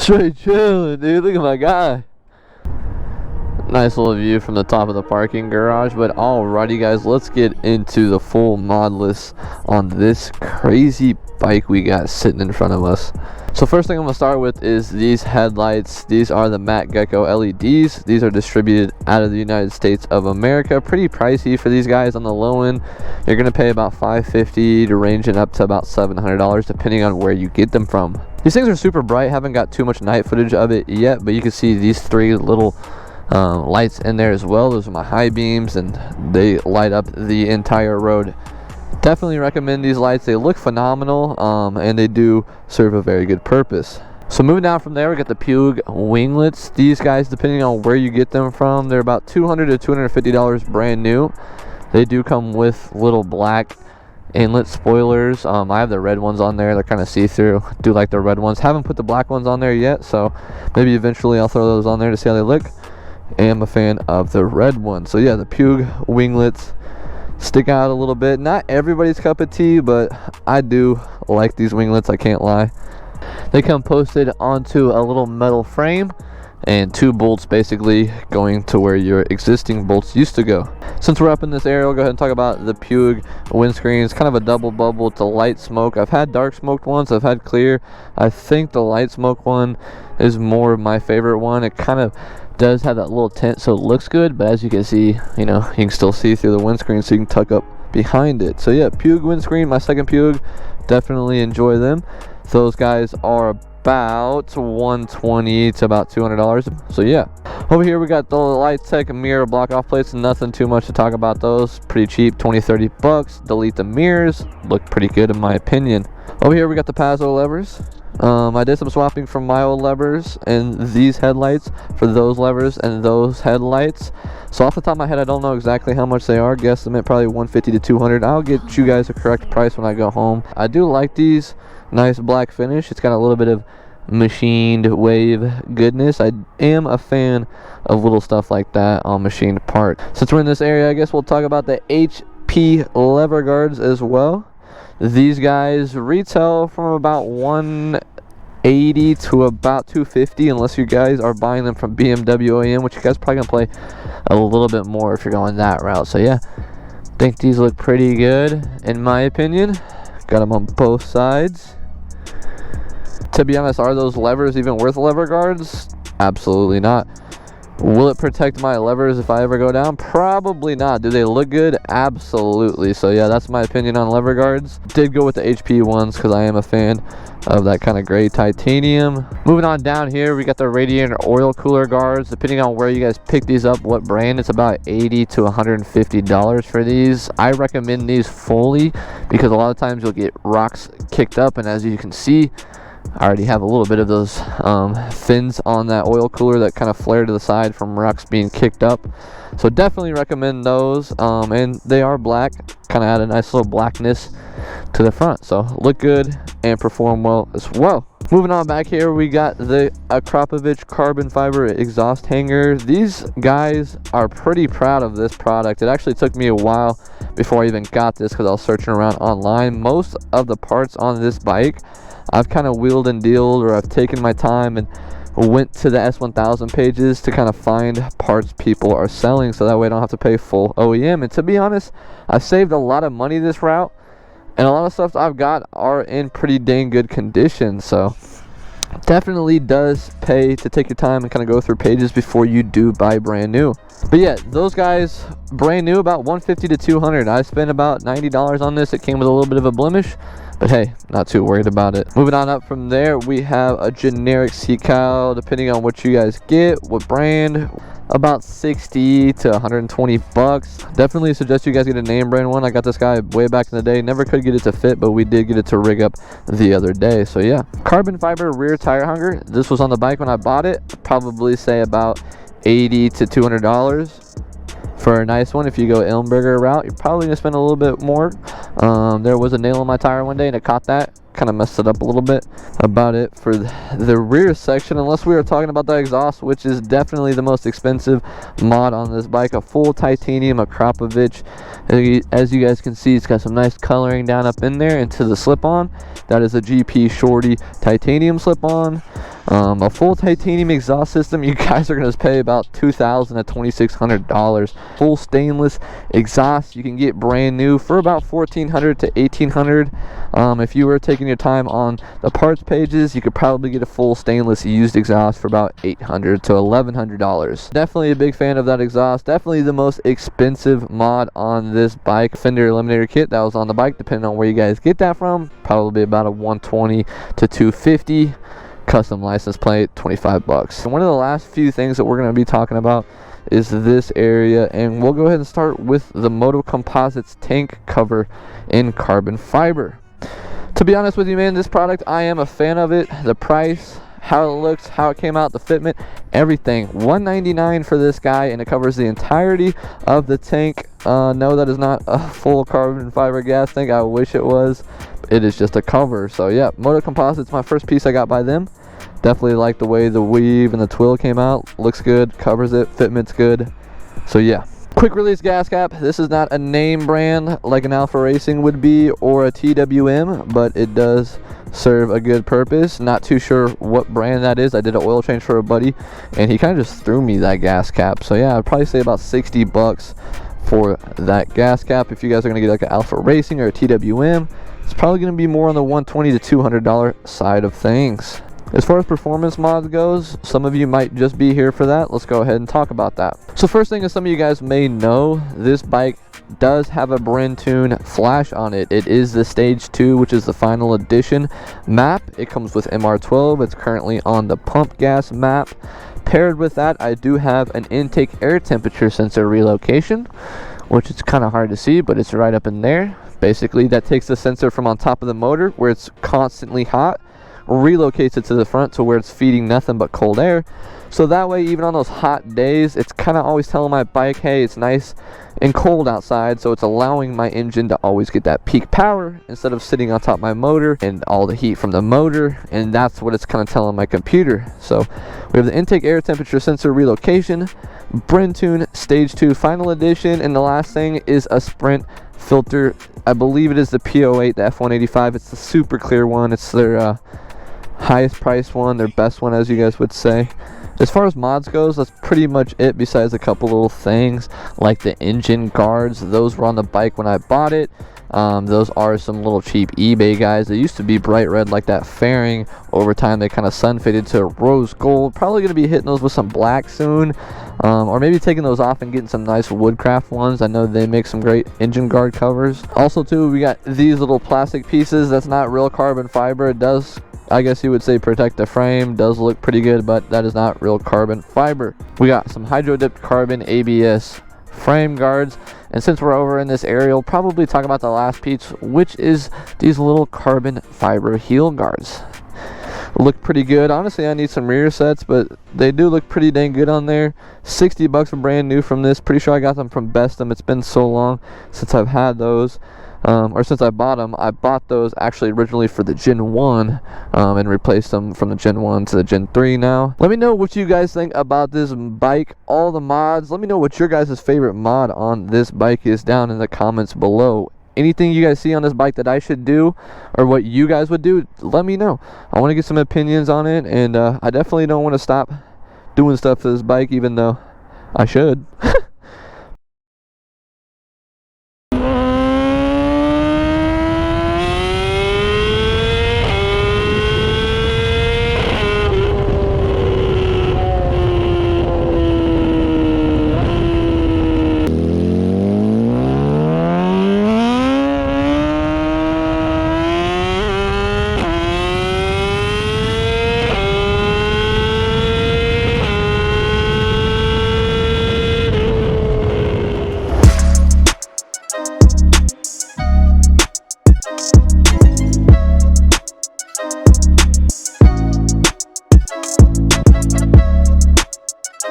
Straight chilling, dude. Look at my guy. Nice little view from the top of the parking garage. But alrighty, guys, let's get into the full mod list on this crazy bike we got sitting in front of us. So first thing I'm gonna start with is these headlights. These are the Matte Gecko LEDs. These are distributed out of the United States of America. Pretty pricey for these guys on the low end. You're gonna pay about $550 to ranging up to about $700 depending on where you get them from. These things are super bright. Haven't got too much night footage of it yet, but you can see these three little lights in there as well. Those are my high beams and they light up the entire road. Definitely recommend these lights. They look phenomenal and they do serve a very good purpose. So moving down from there, we got the Pug Winglets. These guys, depending on where you get them from, they're about $200 to $250 brand new. They do come with little black inlet spoilers. I have the red ones on there. They're kind of see-through. Do like the red ones. Haven't put the black ones on there yet, so maybe eventually I'll throw those on there to see how they look. Am a fan of the red one. So yeah, the Pug Winglets stick out a little bit. Not everybody's cup of tea, but I do like these winglets, I can't lie. They come posted onto a little metal frame and two bolts basically going to where your existing bolts used to go. Since we're up in this area, I'll go ahead and talk about the Pug windscreens. Kind of a double bubble. It's a light smoke. I've had dark smoked ones, I've had clear. I think the light smoke one is more of my favorite one. It kind of does have that little tint, so it looks good, but as you can see, you know, you can still see through the windscreen, so you can tuck up behind it. So yeah, Pug windscreen, my second Pug. Definitely enjoy them. Those guys are about $120 to about $200. So yeah, over here we got the Light Tech mirror block off plates. Nothing too much to talk about those. Pretty cheap, 20-30 bucks. Delete the mirrors, look pretty good in my opinion. Over here we got the Pazzo levers. I did some swapping from my old levers and these headlights for those levers and those headlights. So off the top of my head, I don't know exactly how much they are. Guesstimate probably $150 to $200. I'll get you guys the correct price when I go home. I do like these. Nice black finish. It's got a little bit of machined wave goodness. I am a fan of little stuff like that on machined part. Since we're in this area, I guess we'll talk about the HP lever guards as well. These guys retail from about $180 to about $250 unless you guys are buying them from BMW OEM, which you guys probably gonna play a little bit more if you're going that route. So yeah, think these look pretty good in my opinion. Got them on both sides. To be honest, are those levers even worth lever guards? Absolutely not. Will it protect my levers if I ever go down? Probably not. Do they look good? Absolutely. So yeah, that's my opinion on lever guards. Did go with the HP ones because I am a fan of that kind of gray titanium. Moving on down here, we got the radiator oil cooler guards. Depending on where you guys pick these up, what brand, it's about $80 to $150 for these. I recommend these fully because a lot of times you'll get rocks kicked up, and as you can see, I already have a little bit of those fins on that oil cooler that kind of flare to the side from rocks being kicked up. So definitely recommend those. And they are black, kind of add a nice little blackness to the front. So look good and perform well as well. Moving on back here, we got the Akrapovic carbon fiber exhaust hanger. These guys are pretty proud of this product. It actually took me a while before I even got this because I was searching around online. Most of the parts on this bike I've kind of wheeled and dealed, or I've taken my time and went to the S1000 pages to kind of find parts people are selling, so that way I don't have to pay full OEM. And to be honest, I've saved a lot of money this route, and a lot of stuff I've got are in pretty dang good condition. So definitely does pay to take your time and kind of go through pages before you do buy brand new. But yeah, those guys brand new about $150 to $200. I spent about $90 on this. It came with a little bit of a blemish, but hey, not too worried about it. Moving on up from there, we have a generic seat cowl, depending on what you guys get, what brand, about $60 to $120. Definitely suggest you guys get a name brand one. I got this guy way back in the day. Never could get it to fit, but we did get it to rig up the other day. So yeah, carbon fiber rear tire hanger. This was on the bike when I bought it. Probably say about $80 to $200 for a nice one. If you go Elmberger route, you're probably gonna spend a little bit more. There was a nail in my tire one day and it caught that, kind of messed it up a little bit. About it for the rear section, unless we were talking about the exhaust, which is definitely the most expensive mod on this bike. A full titanium Akrapovic. As you guys can see, it's got some nice coloring down up in there into the slip-on. That is a GP Shorty titanium slip-on. A full titanium exhaust system, you guys are going to pay about $2,000 to $2,600. Full stainless exhaust, you can get brand new for about $1,400 to $1,800. If you were taking your time on the parts pages, you could probably get a full stainless used exhaust for about $800 to $1,100. Definitely a big fan of that exhaust. Definitely the most expensive mod on this bike. Fender eliminator kit that was on the bike, depending on where you guys get that from, probably about a $120 to $250. Custom license plate, 25 bucks. And one of the last few things that we're going to be talking about is this area, and we'll go ahead and start with the Moto Composites tank cover in carbon fiber. To be honest with you, man, this product, I am a fan of it. The price, how it looks, how it came out, the fitment, everything. $199 for this guy, and it covers the entirety of the tank. No, that is not a full carbon fiber gas tank. I wish it was. It is just a cover. So yeah, Moto Composites, my first piece I got by them. Definitely like the way the weave and the twill came out. Looks good, covers it, fitment's good. So yeah. Quick release gas cap. This is not a name brand like an Alpha Racing would be or a TWM, but it does serve a good purpose. Not too sure what brand that is. I did an oil change for a buddy and he kind of just threw me that gas cap. So yeah, I'd probably say about 60 bucks for that gas cap. If you guys are going to get like an Alpha Racing or a TWM, it's probably going to be more on the $120 to $200 side of things. As far as performance mods goes, some of you might just be here for that. Let's go ahead and talk about that. So first thing, as some of you guys may know, this bike does have a Brentune flash on it. It is the Stage 2, which is the final edition map. It comes with MR12. It's currently on the pump gas map. Paired with that, I do have an intake air temperature sensor relocation, which is kind of hard to see, but it's right up in there. Basically, that takes the sensor from on top of the motor where it's constantly hot, relocates it to the front to where it's feeding nothing but cold air. So that way, even on those hot days, it's kind of always telling my bike, hey, it's nice and cold outside, so it's allowing my engine to always get that peak power instead of sitting on top of my motor and all the heat from the motor. And that's what it's kind of telling my computer. So we have the intake air temperature sensor relocation, Brentune Stage 2 final edition, and the last thing is a Sprint filter. I believe it is the P08, the F185. It's the super clear one. It's their highest price one, their best one, as you guys would say. As far as mods goes, that's pretty much it, besides a couple little things like the engine guards. Those were on the bike when I bought it. Those are some little cheap eBay guys. They used to be bright red like that fairing. Over time they kind of sun faded to rose gold. Probably going to be hitting those with some black soon, or maybe taking those off and getting some nice woodcraft ones. I know they make some great engine guard covers. Also too, we got these little plastic pieces. That's not real carbon fiber. It does, I guess you would say, protect the frame. Does look pretty good, but that is not real carbon fiber. We got some hydro dipped carbon ABS frame guards, and since we're over in this area, we'll probably talk about the last piece, which is these little carbon fiber heel guards. Look pretty good. Honestly, I need some rear sets, but they do look pretty dang good on there. 60 bucks are brand new from this. Pretty sure I got them from Bestum. It's been so long since I've had those. Or since I bought them. I bought those actually originally for the Gen 1 and replaced them from the Gen 1 to the Gen 3 now. Let me know what you guys think about this bike, all the mods. Let me know what your guys' favorite mod on this bike is down in the comments below. Anything you guys see on this bike that I should do, or what you guys would do, let me know. I want to get some opinions on it, and I definitely don't want to stop doing stuff to this bike, even though I should.